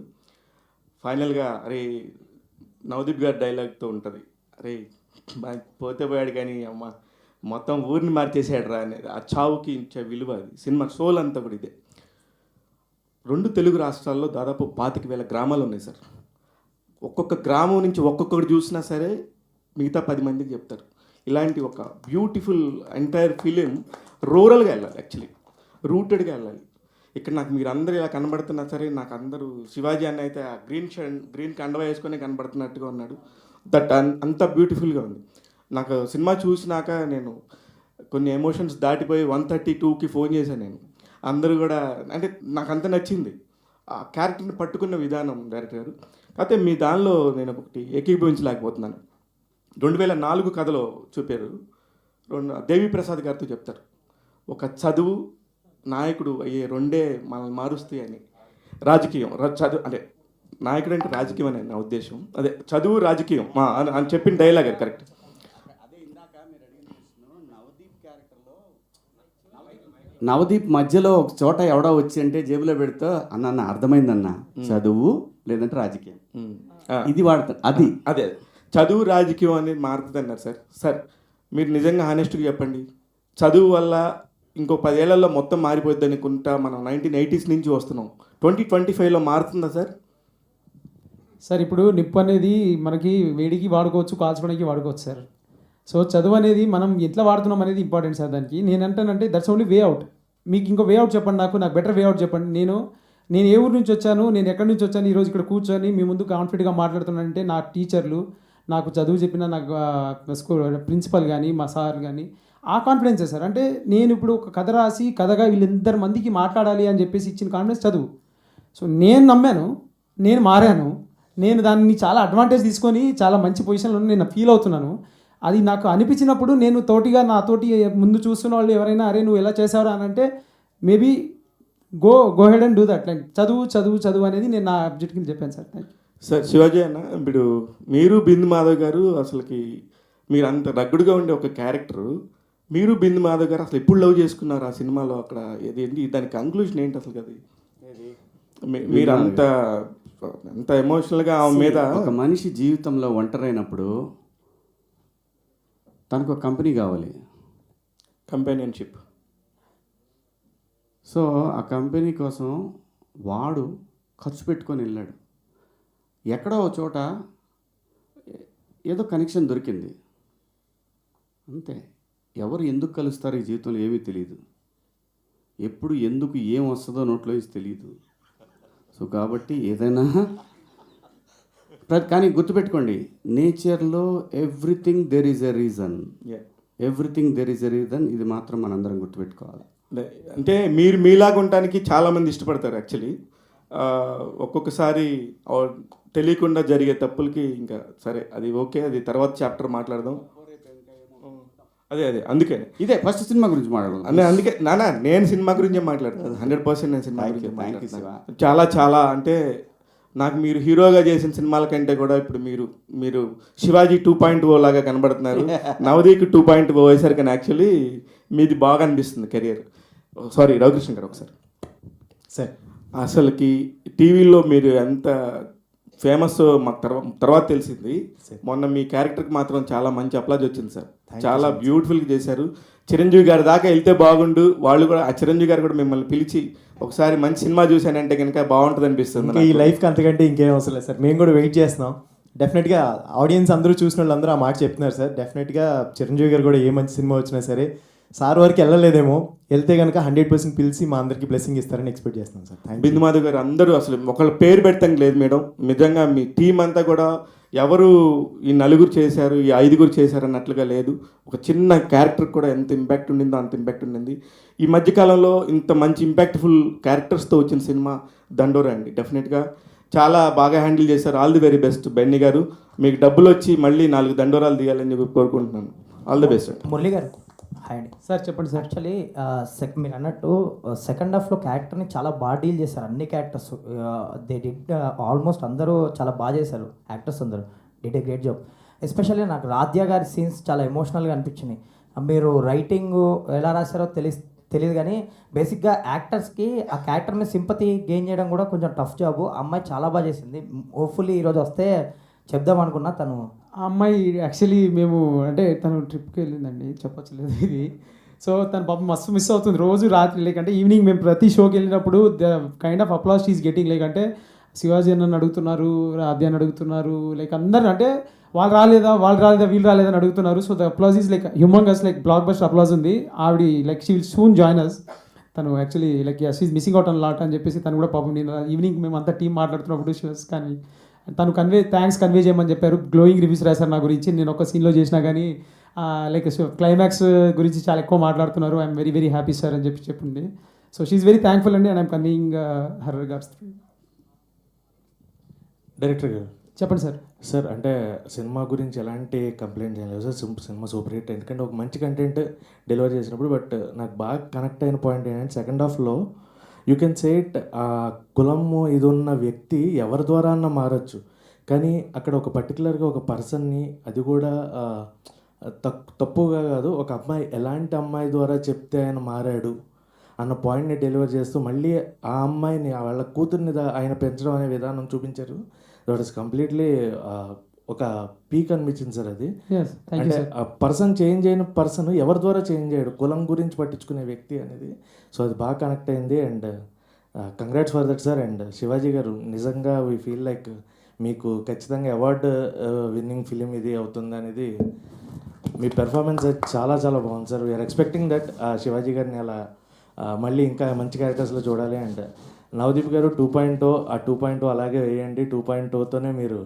ఫైనల్గా అరే నవదీప్ గారి డైలాగ్తో ఉంటుంది, అరే పోతే పోయాడు కానీ అమ్మ మొత్తం ఊరిని మార్చేసాడు రా అనేది, ఆ చావుకి ఇచ్చే విలువ అది సినిమా సోల్ అంతా కూడా ఇదే. 2 తెలుగు రాష్ట్రాల్లో దాదాపు 25,000 గ్రామాలు ఉన్నాయి సార్. ఒక్కొక్క గ్రామం నుంచి ఒక్కొక్కటి చూసినా సరే మిగతా 10 మందికి చెప్తారు. ఇలాంటి ఒక బ్యూటిఫుల్ ఎంటైర్ ఫిలిం రూరల్గా వెళ్ళాలి, యాక్చువల్లీ రూటెడ్గా వెళ్ళాలి. ఇక్కడ నాకు మీరు అందరూ ఇలా కనబడుతున్నా సరే, నాకు అందరూ శివాజీ అన్న అయితే ఆ గ్రీన్ కండవ వేసుకొని కనబడుతున్నట్టుగా ఉన్నాడు. దట్ అంత బ్యూటిఫుల్గా ఉంది. నాకు సినిమా చూసినాక నేను కొన్ని ఎమోషన్స్ దాటిపోయి 132కి ఫోన్ చేశాను నేను. అందరూ కూడా అంటే నాకు అంత నచ్చింది ఆ క్యారెక్టర్ని పట్టుకున్న విధానం డైరెక్టర్ గారు. కాకపోతే మీ దానిలో నేను ఒకటి ఏకీభవించలేకపోతున్నాను. 2004 కథలో చూపారు, దేవి ప్రసాద్ గారితో చెప్తారు, ఒక చదువు నాయకుడు అయ్యే రెండే మనల్ని మారుస్తాయి అని. రాజకీయం చదువు అంటే నాయకుడు అంటే రాజకీయం అని నా ఉద్దేశం. అదే చదువు రాజకీయం అని చెప్పిన డైలాగ్ అది కరెక్ట్. నవదీప్ మధ్యలో ఒక చోట ఎవడో వచ్చి అంటే జేబులో పెడితే అన్న అర్థమైందన్న, చదువు లేదంటే రాజకీయం ఇది వాడతారు. అది అదే చదువు రాజకీయం అనేది మారుతుంది అన్నారు సార్. సార్ మీరు నిజంగా హానెస్ట్గా చెప్పండి, చదువు వల్ల ఇంకో 10 ఏళ్లలో మొత్తం మారిపోద్ది అనుకుంటా మనం 1980s నుంచి వస్తున్నాం, 2025లో మారుతుందా సార్? సార్ ఇప్పుడు నిప్పు అనేది మనకి వేడికి వాడుకోవచ్చు, కాల్చడానికి వాడుకోవచ్చు సార్. సో చదువు అనేది మనం ఎట్లా వాడుతున్నాం అనేది ఇంపార్టెంట్ సార్. దానికి నేను అంటానంటే దట్స్ ఓన్లీ వే అవుట్. మీకు ఇంకో వే అవుట్ చెప్పండి, నాకు బెటర్ వే అవుట్ చెప్పండి. నేను ఏ ఊరు నుంచి వచ్చాను, నేను ఎక్కడి నుంచి వచ్చాను, ఈరోజు ఇక్కడ కూర్చొని మీ ముందు కాన్ఫిడెంట్గా మాట్లాడుతున్నానంటే నా టీచర్లు, నాకు చదువు చెప్పిన నాకు స్కూల్ ప్రిన్సిపల్ కానీ మా సార్ కానీ ఆ కాన్ఫిడెన్సే సార్. అంటే నేను ఇప్పుడు ఒక కథ రాసి కథగా వీళ్ళందరి మందికి మాట్లాడాలి అని చెప్పేసి ఇచ్చిన కాన్ఫిడెన్స్ చదువు. సో నేను నమ్మాను, నేను మారాను, నేను దాన్ని చాలా అడ్వాంటేజ్ తీసుకొని చాలా మంచి పొజిషన్లో నేను ఫీల్ అవుతున్నాను. అది నాకు అనిపించినప్పుడు నేను నాతోటి ముందు చూస్తున్న వాళ్ళు ఎవరైనా అరే నువ్వు ఎలా చేసావురా అని అంటే maybe go head and do that. Like చదువు అనేది నేను నా అబ్జెక్ట్ కింద చెప్పాను sir. Thank you sir. Shivaji అన్న, ఇప్పుడు మీరు బిందు మాధవ్ గారు అసలుకి మీరు అంత రగ్గుడుగా ఉండే ఒక క్యారెక్టరు, మీరు బిందు మాధవ్ గారు అసలు ఎప్పుడు లవ్ చేసుకున్నారు ఆ సినిమాలో? అక్కడ ఏంటి దాని కంక్లూజన్ ఏంటి అసలు? అది మీరు అంత ఎమోషనల్గా ఆమె మీద. ఒక మనిషి జీవితంలో ఒంటరైనప్పుడు తనకు ఒక కంపెనీ కావాలి, కంపానియన్షిప్. సో ఆ కంపెనీ కోసం వాడు ఖర్చు పెట్టుకొని వెళ్ళాడు. ఎక్కడో ఒక చోట ఏదో కనెక్షన్ దొరికింది, అంతే. ఎవరు ఎందుకు కలుస్తారు ఈ జీవితంలో ఏమీ తెలియదు. ఎప్పుడు ఎందుకు ఏం వస్తుందో నోట్లో వేసి తెలియదు. సో కాబట్టి ఏదైనా కానీ గుర్తుపెట్టుకోండి, నేచర్లో everything there is a reason, everything there is a reason. ఇది మాత్రం మనందరం గుర్తుపెట్టుకోవాలి. అంటే మీరు మీలాగా ఉండటానికి చాలామంది ఇష్టపడతారు యాక్చువల్లీ. ఒక్కొక్కసారి తెలియకుండా జరిగే తప్పులకి ఇంకా సరే అది ఓకే, అది తర్వాత చాప్టర్ మాట్లాడదాం. అదే అందుకే ఇదే ఫస్ట్ సినిమా గురించి మాట్లాడదాం. అందుకే నేను సినిమా గురించే మాట్లాడతాను. 100% నేను సినిమా గురించి మాట్లాడతాను. చాలా అంటే నాకు మీరు హీరోగా చేసిన సినిమాల కంటే కూడా ఇప్పుడు మీరు శివాజీ 2.0 లాగా కనబడుతున్నారు. నవదీప్ 2.0 వేశారు, కానీ యాక్చువల్లీ మీది బాగా అనిపిస్తుంది కెరియర్. సారీ రవికృష్ణ గారు ఒకసారి సార్, అసలుకి టీవీలో మీరు ఎంత ఫేమస్ మాకు తర్వాత తెలిసింది. మొన్న మీ క్యారెక్టర్కి మాత్రం చాలా మంచి అప్లాజ్ వచ్చింది సార్. చాలా బ్యూటిఫుల్గా చేశారు. చిరంజీవి గారి దాకా వెళ్తే బాగుండు. వాళ్ళు కూడా ఆ చిరంజీవి గారు కూడా మిమ్మల్ని పిలిచి ఒకసారి మంచి సినిమా చూశానంటే కనుక బాగుంటుంది అనిపిస్తుంది. ఈ లైఫ్కి అంతకంటే ఇంకేం అవసరం లేదు సార్. మేము కూడా వెయిట్ చేస్తున్నాం. డెఫినెట్గా ఆడియన్స్ అందరూ చూసిన వాళ్ళందరూ ఆ మాట చెప్తున్నారు సార్. డెఫినెట్గా చిరంజీవి గారు కూడా ఏ మంచి సినిమా వచ్చినా సరే సార్ వరకు వెళ్ళలేదేమో, వెళ్తే కనుక 100% పిలిచి మా అందరికీ బ్లెస్సింగ్ ఇస్తారని ఎక్స్పెక్ట్ చేస్తున్నాం సార్. బిందు మాధవ్ గారు అందరూ అసలు ఒకళ్ళ పేరు పెడతాం లేదు మేడం. నిజంగా మీ టీం అంతా కూడా ఎవరు ఈ 4 చేశారు, ఈ 5 చేశారు అన్నట్లుగా లేదు. ఒక చిన్న క్యారెక్టర్ కూడా ఎంత ఇంపాక్ట్ ఉండిందో అంత ఇంపాక్ట్ ఉండింది. ఈ మధ్యకాలంలో ఇంత మంచి ఇంపాక్ట్ఫుల్ క్యారెక్టర్స్తో వచ్చిన సినిమా దండోరా అండి. డెఫినెట్గా చాలా బాగా హ్యాండిల్ చేశారు. All the very best Benny గారు. మీకు డబ్బులు వచ్చి మళ్ళీ 4 దండోరాలు తీయాలని చెప్పి కోరుకుంటున్నాను. All the best. మురళి గారు హాయ్ అండి. సార్ చెప్పండి సార్. యాక్చువల్లీ మీరు అన్నట్టు సెకండ్ హాఫ్లో క్యారెక్టర్ని చాలా బాగా డీల్ చేశారు. అన్ని క్యారెక్టర్స్ దే డిడ్ ఆల్మోస్ట్ అందరూ చాలా బాగా చేశారు. యాక్టర్స్ అందరూ did a great job. Especially నాకు రాధ్య గారి సీన్స్ చాలా ఎమోషనల్గా అనిపించినాయి. మీరు రైటింగ్ ఎలా రాశారో తెలియదు కానీ బేసిక్గా యాక్టర్స్కి ఆ క్యారెక్టర్ మీద సింపతి గెయిన్ చేయడం కూడా కొంచెం టఫ్ జాబు. అమ్మాయి చాలా బాగా చేసింది. హోప్ఫుల్లీ ఈరోజు వస్తే చెప్దాం అనుకున్నా. తను ఆ అమ్మాయి యాక్చువల్లీ మేము అంటే తను ట్రిప్కి వెళ్ళిందండి, చెప్పచ్చలేదు ఇది. సో తను పాపం మస్తు మిస్ అవుతుంది రోజు రాత్రి. లైక్ అంటే ఈవినింగ్ మేము ప్రతి షోకి వెళ్ళినప్పుడు the kind of applause is getting. Like అంటే శివాజీ అన్నని అడుగుతున్నారు, ఆద్య అని అడుగుతున్నారు, లైక్ అందరు అంటే వాళ్ళు రాలేదా వీళ్ళు రాలేదా అని అడుగుతున్నారు. So the applause is like humongous, like blockbuster applause ఉంది. ఆవిడ like she will soon join us. తను actually like she missing out on lot అని చెప్పేసి తను కూడా పాపం నేను ఈవినింగ్ మేము అంతా టీం మాట్లాడుతున్నప్పుడు షీస్ కానీ తను థ్యాంక్స్ కన్వే చేయమని చెప్పారు. గ్లోయింగ్ రివ్యూస్ రాశారు నా గురించి. నేను ఒక సీన్లో చేసినా కానీ లైక్ క్లైమాక్స్ గురించి చాలా ఎక్కువ మాట్లాడుతున్నారు. I'm very very happy sir అని చెప్పింది. సో షీఈ్ వెరీ థ్యాంక్ఫుల్ అండి, and I'm conveying her regards. Director గారు చెప్పండి సార్. సార్ అంటే సినిమా గురించి ఎలాంటి కంప్లైంట్ చేయలేదు సార్. సినిమా సూపర్ హిట్, ఎందుకంటే ఒక మంచి కంటెంట్ డెలివర్ చేసినప్పుడు. బట్ నాకు బాగా కనెక్ట్ అయిన పాయింట్ ఏంటంటే సెకండ్ హాఫ్లో యూ కెన్ సే ఇట్, ఆ కులము ఇది ఉన్న వ్యక్తి ఎవరి ద్వారా అన్న మారచ్చు, కానీ అక్కడ ఒక పర్టికులర్గా ఒక పర్సన్ని, అది కూడా తప్పుగా కాదు, ఒక అమ్మాయి ఎలాంటి అమ్మాయి ద్వారా చెప్తే ఆయన మారాడు అన్న పాయింట్ని డెలివర్ చేస్తూ మళ్ళీ ఆ అమ్మాయిని వాళ్ళ కూతుర్ని ఆయన పెంచడం అనే విధానం చూపించారు. దట్ ఈస్ కంప్లీట్లీ ఒక పీక్ అనిపించింది సార్ అది. అంటే ఆ పర్సన్ చేంజ్ అయిన పర్సన్ ఎవరి ద్వారా చేంజ్ అయ్యాడు, కులం గురించి పట్టించుకునే వ్యక్తి అనేది. సో అది బాగా కనెక్ట్ అయింది. And congrats for that sir. And Shivaji గారు నిజంగా వీ ఫీల్ లైక్ మీకు ఖచ్చితంగా అవార్డు విన్నింగ్ ఫిలిం ఇది అవుతుంది అనేది. మీ పెర్ఫార్మెన్స్ చాలా చాలా బాగుంది sir. We're expecting that Shivaji గారిని అలా మళ్ళీ ఇంకా మంచి క్యారెక్టర్స్లో చూడాలి. అండ్ నవదీప్ గారు 2.0, ఆ 2.0 అలాగే వేయండి. 2.0తోనే మీరు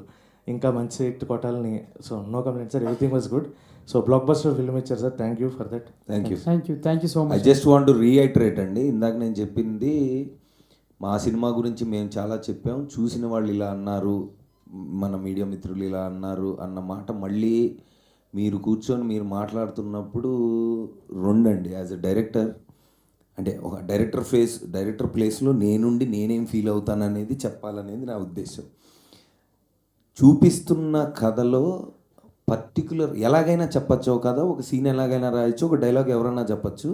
ఇంకా మంచి హిట్ కొట్టాలని. So no complaint sir, everything was good. So blockbuster film ఇచ్చారు sir, thank you for that. Thank you so I much. Just want to reiterate అండి, ఇందాక నేను చెప్పింది మా సినిమా గురించి మేము చాలా చెప్పాం, చూసిన వాళ్ళు ఇలా అన్నారు, మన మీడియా మిత్రులు ఇలా అన్నారు అన్న మాట మళ్ళీ మీరు కూర్చొని మీరు మాట్లాడుతున్నప్పుడు రెండండి. యాజ్ ఎ డైరెక్టర్ అంటే ఒక డైరెక్టర్ ప్లేస్లో నేనేం ఫీల్ అవుతాననేది చెప్పాలనేది నా ఉద్దేశం. చూపిస్తున్న కథలో పర్టికులర్ ఎలాగైనా చెప్పచ్చు కదా, ఒక సీన్ ఎలాగైనా రాయొచ్చు, ఒక డైలాగ్ ఎవరైనా చెప్పచ్చు,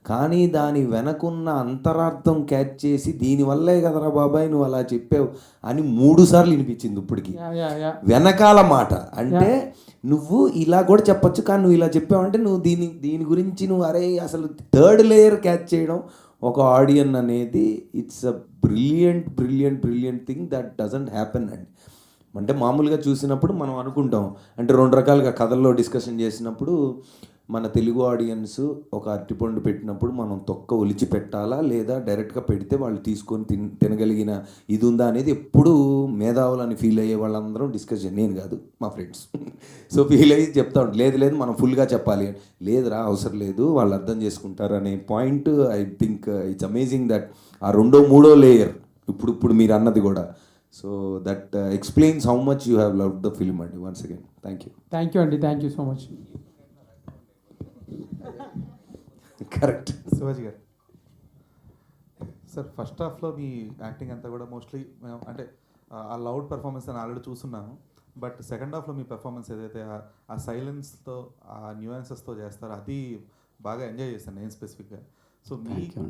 కానీ దాని వెనకున్న అంతరార్థం క్యాచ్ చేసి దీనివల్లే కదరా బాబాయ్ నువ్వు అలా చెప్పావు అని 3 సార్లు వినిపించింది ఇప్పటికి. వెనకాల మాట అంటే నువ్వు ఇలా కూడా చెప్పచ్చు, కానీ నువ్వు ఇలా చెప్పావంటే నువ్వు దీని గురించి నువ్వు అరే అసలు థర్డ్ లేయర్ క్యాచ్ చేయడం ఒక ఆడియన్ అనేది it's a brilliant thing that doesn't happen అండి. అంటే మామూలుగా చూసినప్పుడు మనం అనుకుంటాం, అంటే 2 రకాలుగా కథల్లో డిస్కషన్ చేసినప్పుడు మన తెలుగు ఆడియన్స్ ఒక అరటిపండు పెట్టినప్పుడు మనం తొక్క ఒలిచి పెట్టాలా లేదా డైరెక్ట్గా పెడితే వాళ్ళు తీసుకొని తినగలిగిన ఇది ఉందా అనేది ఎప్పుడు మేధావులని ఫీల్ అయ్యే వాళ్ళందరం డిస్కషన్, నేను కాదు మా ఫ్రెండ్స్. సో ఫీల్ అయ్యి చెప్తా ఉంటాం, లేదు మనం ఫుల్గా చెప్పాలి, లేదురా అవసరం లేదు వాళ్ళు అర్థం చేసుకుంటారు అనే point. I think it's amazing that ఆ 2వ 3వ లేయర్ ఇప్పుడు మీరు అన్నది కూడా. So that explains how much you have loved the film అండి. వన్స్ అగైన్ థ్యాంక్ యూ అండి, thank you so much. Correct. Shivaji గారు సార్, ఫస్ట్ హాఫ్లో మీ యాక్టింగ్ అంతా కూడా మోస్ట్లీ అంటే ఆ లౌడ్ పెర్ఫార్మెన్స్ అని ఆల్రెడీ చూస్తున్నాము. బట్ సెకండ్ హాఫ్లో మీ పెర్ఫార్మెన్స్ ఏదైతే ఆ సైలెన్స్తో ఆ న్యూయాన్సెస్తో చేస్తారో అది బాగా ఎంజాయ్ చేశాను నేను స్పెసిఫిక్గా. సో మీకు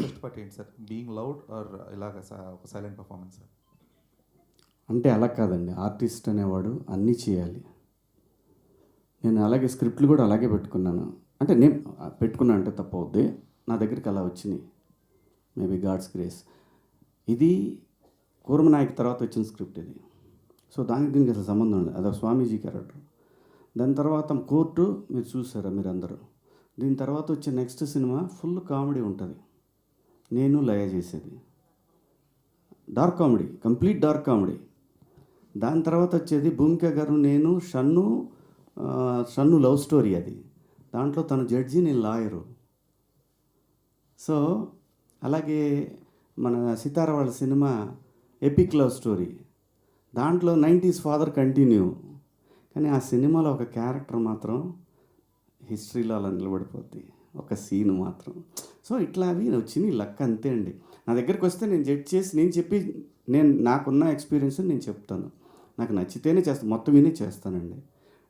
బెస్ట్ పార్ట్ ఏంటి సార్, బీయింగ్ లౌడ్ ఆర్ ఇలాగ ఒక సైలెంట్ పర్ఫార్మెన్స్? అంటే అలా కాదండి, ఆర్టిస్ట్ అనేవాడు అన్నీ చేయాలి. నేను అలాగే స్క్రిప్ట్లు కూడా అలాగే పెట్టుకున్నాను. అంటే నేను పెట్టుకున్నా అంటే తప్పవుద్ది, నా దగ్గరికి అలా వచ్చినాయి, మేబీ గాడ్స్ గ్రేస్. ఇది కూర్మనాయక్ తర్వాత వచ్చిన స్క్రిప్ట్ ఇది. సో దీనికి అసలు సంబంధం లేదు, అదొక స్వామీజీ క్యారెక్టర్. దాని తర్వాత కోర్టు మీరు చూసారా మీరు అందరూ. దీని తర్వాత వచ్చే నెక్స్ట్ సినిమా ఫుల్ కామెడీ ఉంటుంది, నేను లయ చేసేది dark comedy, complete dark comedy. దాని తర్వాత వచ్చేది భూమిక గారు నేను షన్ను లవ్ స్టోరీ, అది దాంట్లో తను జడ్జి నేను లాయరు. సో అలాగే మన సితార వాళ్ళ సినిమా ఎపిక్ లవ్ స్టోరీ, దాంట్లో 90s ఫాదర్ కంటిన్యూ. కానీ ఆ సినిమాలో ఒక క్యారెక్టర్ మాత్రం హిస్టరీలో అలా నిలబడిపోద్ది, ఒక సీన్ మాత్రం. సో ఇట్లా అవి వచ్చినాయి, లక్ అంతే అండి. నా దగ్గరికి వస్తే నేను జడ్జ్ చేసి నేను నాకున్న ఎక్స్పీరియన్స్ నేను చెప్తాను, నాకు నచ్చితేనే చేస్తాను, మొత్తం విని చేస్తానండి.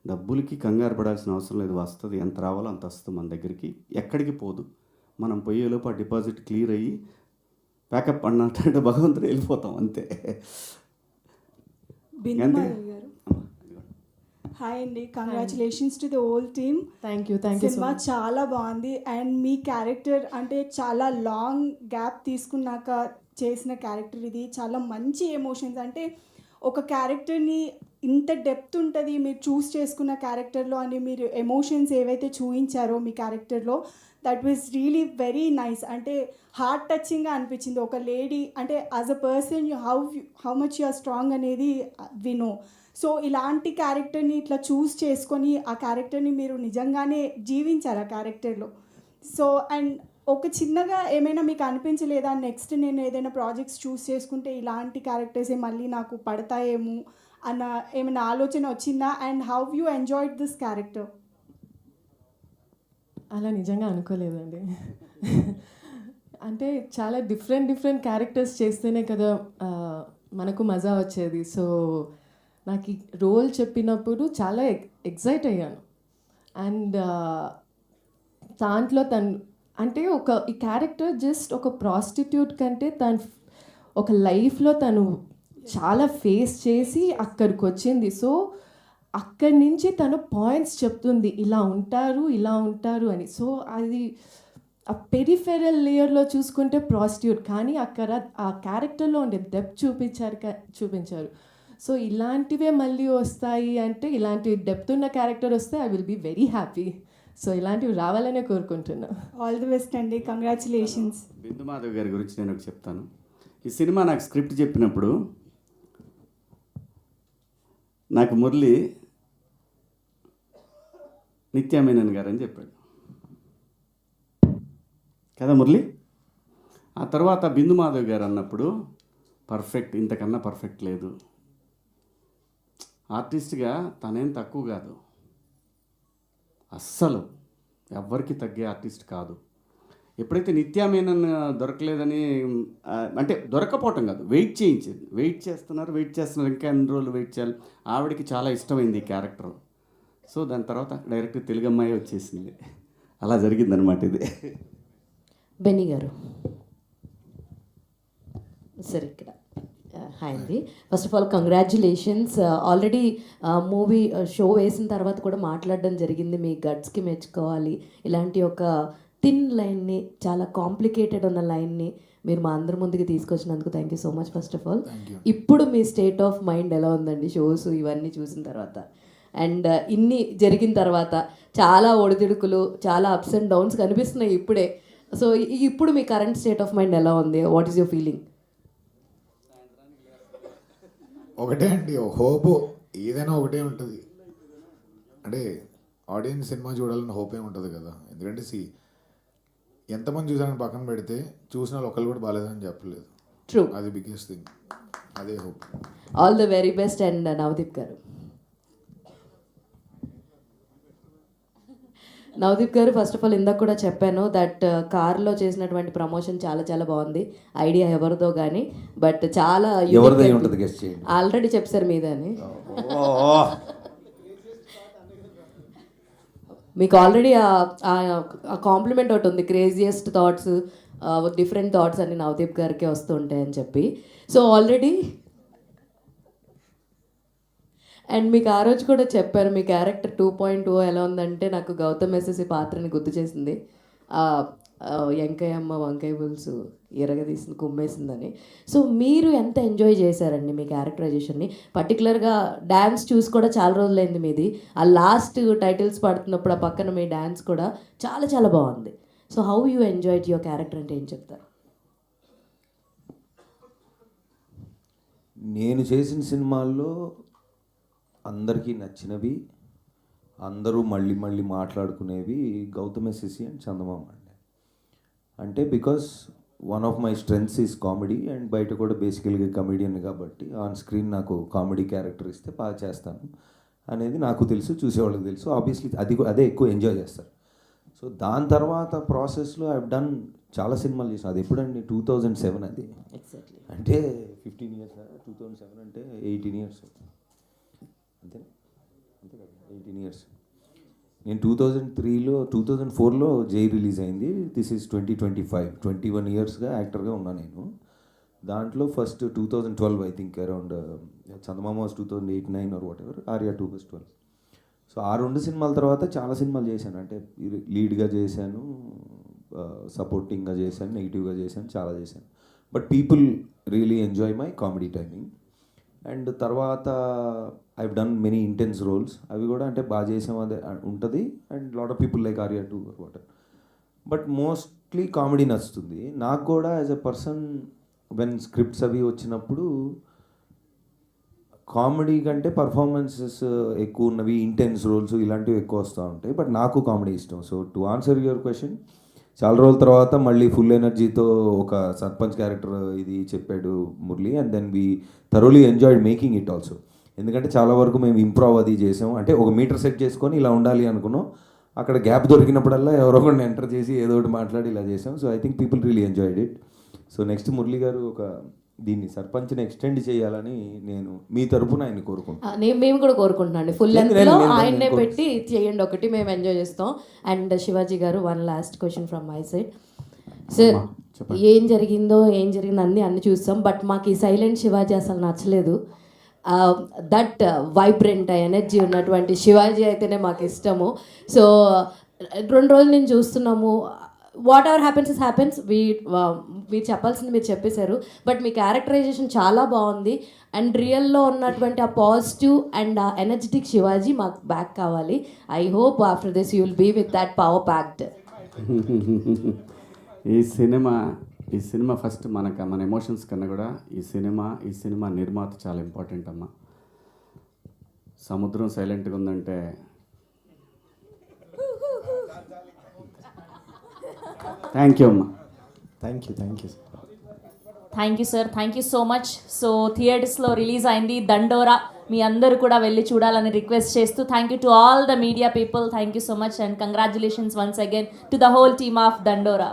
డబ్బులకి కంగారు పడాల్సిన అవసరం లేదు, వస్తుంది ఎంత రావాలో అంత వస్తుంది మన దగ్గరికి, ఎక్కడికి పోదు. మనం పోయేలోపు ఆ డిపాజిట్ క్లియర్ అయ్యి ప్యాకప్ అన్నట్టు భగవంతుడు వెళ్ళిపోతాం అంతే. హాయ్ అండి, congratulations to the whole team. Thank you. Cinema చాలా బాగుంది. అండ్ మీ క్యారెక్టర్ అంటే చాలా లాంగ్ గ్యాప్ తీసుకున్నాక చేసిన క్యారెక్టర్ ఇది. చాలా మంచి ఎమోషన్స్, అంటే ఒక క్యారెక్టర్ని ఇంత డెప్త్ ఉంటుంది మీరు చూస్ చేసుకున్న క్యారెక్టర్లో అని మీరు ఎమోషన్స్ ఏవైతే చూపించారో మీ క్యారెక్టర్లో, that was really very nice. అంటే హార్ట్ టచింగ్గా అనిపించింది. ఒక లేడీ అంటే as a person how much you are strong అనేది వి నో. సో ఇలాంటి క్యారెక్టర్ని ఇట్లా చూస్ చేసుకొని ఆ క్యారెక్టర్ని మీరు నిజంగానే జీవించారు ఆ క్యారెక్టర్లో. సో అండ్ ఒక చిన్నగా ఏమైనా మీకు అనిపించలేదా, నెక్స్ట్ నేను ఏదైనా ప్రాజెక్ట్స్ చూస్ చేసుకుంటే ఇలాంటి క్యారెక్టర్సే మళ్ళీ నాకు పడతాయేమో అన్న ఏమైనా ఆలోచన వచ్చిందా? And how you enjoyed this character? అలా నిజంగా అనుకోలేదండి. అంటే చాలా డిఫరెంట్ క్యారెక్టర్స్ చేస్తేనే కదా మనకు మజా వచ్చేది. సో నాకు ఈ రోల్ చెప్పినప్పుడు చాలా ఎక్సైట్ అయ్యాను. అండ్ దాంట్లో అంటే ఈ క్యారెక్టర్ జస్ట్ ఒక ప్రాస్టిట్యూట్ కంటే ఒక లైఫ్లో తను చాలా ఫేస్ చేసి అక్కడికి వచ్చింది. సో అక్కడి నుంచి తను పాయింట్స్ చెప్తుంది, ఇలా ఉంటారు అని. సో అది ఆ పెరిఫెరల్ లేయర్లో చూసుకుంటే ప్రాస్టిట్యూట్, కానీ అక్కడ ఆ క్యారెక్టర్లో ఉండే డెప్త్ చూపించారు. సో ఇలాంటివే మళ్ళీ వస్తాయి అంటే, ఇలాంటి డెప్త్ ఉన్న క్యారెక్టర్ వస్తే I will be very happy. So ఇలాంటివి రావాలనే కోరుకుంటున్నా. ఆల్ ది బెస్ట్ అండి, కంగ్రాచులేషన్స్. బిందు మాధవ్ గారి గురించి నేను ఒకటి చెప్తాను. ఈ సినిమా నాకు స్క్రిప్ట్ చెప్పినప్పుడు నాకు మురళి నిత్యామేనన్ గారు అని చెప్పాడు కదా మురళి. ఆ తర్వాత బిందు మాధవ్ గారు అన్నప్పుడు పర్ఫెక్ట్, ఇంతకన్నా పర్ఫెక్ట్ లేదు, ఆర్టిస్ట్గా తనేం తక్కువ కాదు, అస్సలు ఎవ్వరికి తగ్గే ఆర్టిస్ట్ కాదు. ఎప్పుడైతే నిత్యామేనన్ దొరకలేదని అంటే దొరకపోవటం కాదు, వెయిట్ చేస్తున్నారు ఇంకా ఎన్ని రోజులు వెయిట్ చేయాలి. ఆవిడకి చాలా ఇష్టమైంది ఈ క్యారెక్టర్. సో దాని తర్వాత డైరెక్ట్ తెలుగు అమ్మాయి వచ్చేసింది. అలా జరిగిందనమాట ఇది. బెన్నీ గారు సార్ ఇక్కడ హాయ్ అండి. First of all congratulations. Already movie show వేసిన తర్వాత కూడా మాట్లాడడం జరిగింది, మీ గట్స్కి మెచ్చుకోవాలి. ఇలాంటి ఒక థిన్ లైన్ని, చాలా కాంప్లికేటెడ్ ఉన్న లైన్ని మీరు మా అందరి ముందుకు తీసుకొచ్చినందుకు thank you so much first of all. ఇప్పుడు మీ స్టేట్ ఆఫ్ మైండ్ ఎలా ఉందండి షోస్ ఇవన్నీ చూసిన తర్వాత? అండ్ ఇన్ని జరిగిన తర్వాత చాలా ఒడిదుడుకులు, చాలా అప్స్ అండ్ డౌన్స్ కనిపిస్తున్నాయి ఇప్పుడే. సో ఇప్పుడు మీ కరెంట్ స్టేట్ ఆఫ్ మైండ్ ఎలా ఉంది? What is your feeling? ఒకటే అండి, హోప్ ఏదైనా ఒకటే ఉంటుంది. అంటే ఆడియన్స్ సినిమా చూడాలని హోప్ ఉంటుంది కదా. ఎందుకంటే ఎంతమంది చూసారని పక్కన పెడితే చూసిన వాళ్ళు ఒకళ్ళు కూడా బాగాలేదని చెప్పలేదు. ట్రూ, అది బిగ్గెస్ట్ థింగ్, అదే hope. All the very best. And Navdeep గారు, నవదీప్ గారు ఫస్ట్ ఆఫ్ ఆల్ ఇందాక కూడా చెప్పాను దట్ కార్లో చేసినటువంటి ప్రమోషన్ చాలా చాలా బాగుంది. ఐడియా ఎవరిదో కానీ బట్ చాలా ఆల్రెడీ చెప్పారు మీదని. మీకు ఆల్రెడీ ఆ కాంప్లిమెంట్ ఒకటి ఉంది, క్రేజియస్ట్ థాట్స్, డిఫరెంట్ థాట్స్ అన్ని నవదీప్ గారికి వస్తుంటాయని చెప్పి. సో ఆల్రెడీ అండ్ మీకు ఆ రోజు కూడా చెప్పారు మీ క్యారెక్టర్ 2.0 ఎలా ఉందంటే నాకు గౌతమ్ ఎస్ఎస్సి పాత్రని గుర్తు చేసింది. వెంకయ్యమ్మ వంకాయ పులుసు ఎరగదీసింది కుమ్మేసిందని. సో మీరు ఎంత ఎంజాయ్ చేశారండి మీ క్యారెక్టరైజేషన్ని? పర్టికులర్గా డ్యాన్స్ చూసి కూడా చాలా రోజులైంది మీది. ఆ లాస్ట్ టైటిల్స్ పడుతున్నప్పుడు ఆ పక్కన మీ డ్యాన్స్ కూడా చాలా చాలా బాగుంది. So how you enjoyed your character అంటే ఏం చెప్తారు? నేను చేసిన సినిమాల్లో అందరికీ నచ్చినవి, అందరూ మళ్ళీ మళ్ళీ మాట్లాడుకునేవి గౌతమ్ ఎస్ఎస్సి అండ్ చందమామ అండి. అంటే because one of my strengths is comedy and బయట కూడా బేసికల్గా కమెడియన్ కాబట్టి ఆన్ స్క్రీన్ నాకు కామెడీ క్యారెక్టర్ ఇస్తే బాగా చేస్తాను అనేది నాకు తెలుసు, చూసేవాళ్ళకి తెలుసు. ఆబ్వియస్లీ అదే ఎక్కువ ఎంజాయ్ చేస్తారు. సో దాని తర్వాత ప్రాసెస్లో ఐ డన్ చాలా సినిమాలు చేసాను. అది ఎప్పుడండి 2007 అది. అంటే 15 years. 2007 అంటే 18 years అంతే కదా, 18 years. నేను 2004లో జై రిలీజ్ అయింది. దిస్ ఈజ్ 2025, 21 yearsగా యాక్టర్గా ఉన్నాను నేను. దాంట్లో first 2012 I think around Chandamama was 2008-9 or whatever, Arya 2 was 12. So ఆ 2 సినిమాల తర్వాత చాలా సినిమాలు చేశాను. అంటే లీడ్గా చేశాను, సపోర్టింగ్గా చేశాను, నెగిటివ్గా చేశాను, చాలా చేశాను. But people really enjoy my comedy timing. And తర్వాత I've done many intense roles, అవి కూడా అంటే బాగా చేసాం అదే ఉంటుంది. And lot of people like Arya two what, but mostly comedy నచ్చుతుంది నాకు కూడా. As a person when scripts అవి వచ్చినప్పుడు కామెడీ కంటే పర్ఫార్మెన్సెస్ ఎక్కువ ఉన్నవి, ఇంటెన్స్ రోల్స్ ఇలాంటివి ఎక్కువ వస్తూ ఉంటాయి. బట్ నాకు కామెడీ ఇష్టం. So to answer your question, చాలా రోజుల తర్వాత మళ్ళీ ఫుల్ ఎనర్జీతో ఒక సర్పంచ్ క్యారెక్టర్ ఇది చెప్పాడు Murali. And then we thoroughly enjoyed making it also. ఎందుకంటే చాలా వరకు మేము ఇంప్రూవ్ అది చేసాం. అంటే ఒక మీటర్ సెట్ చేసుకొని ఇలా ఉండాలి అనుకున్నాం. అక్కడ గ్యాప్ దొరికినప్పుడల్లా ఎవరో ఒకరిని ఎంటర్ చేసి ఏదో ఒకటి మాట్లాడి ఇలా చేసాం. So I think people really enjoyed it. So next Murali గారు ఒక దీన్ని సర్పంచ్ని ఎక్స్టెండ్ చేయాలని నేను మీ తరపున ఆయన కోరుకుంటున్నాను. మేము కూడా కోరుకుంటున్నాను. ఫుల్ లెంత్లో ఆయన్నే పెట్టి చేయండి ఒకటి, మేము ఎంజాయ్ చేస్తాం. అండ్ శివాజీ గారు, one last question from my side. Sir, ఏం జరిగిందో అన్నీ చూస్తాం, బట్ మాకు ఈ సైలెంట్ శివాజీ అసలు నచ్చలేదు. దట్ వైబ్రెంట్ ఎనర్జీ ఉన్నటువంటి శివాజీ అయితేనే మాకు ఇష్టము. సో 2 రోజులు నేను చూస్తున్నాము. What ever happens is happens. మీరు చెప్పాల్సింది మీరు చెప్పేశారు, బట్ మీ క్యారెక్టరైజేషన్ చాలా బాగుంది. అండ్ రియల్లో ఉన్నటువంటి ఆ పాజిటివ్ అండ్ ఆ ఎనర్జెటిక్ శివాజీ మాకు బ్యాక్ కావాలి. I hope after this you will be with that power packed. ఈ సినిమా ఫస్ట్ మన ఎమోషన్స్ కన్నా కూడా ఈ సినిమా నిర్మాత చాలా ఇంపార్టెంట్ అమ్మా. సముద్రం సైలెంట్గా ఉందంటే థ్యాంక్ యూ అమ్మా. Thank you sir, thank you so much. So థియేటర్స్లో రిలీజ్ అయింది దండోరా. మీ అందరూ కూడా వెళ్ళి చూడాలని రిక్వెస్ట్ చేస్తూ, thank you to all the media people. Thank you so much and congratulations once again to the whole team of దండోరా.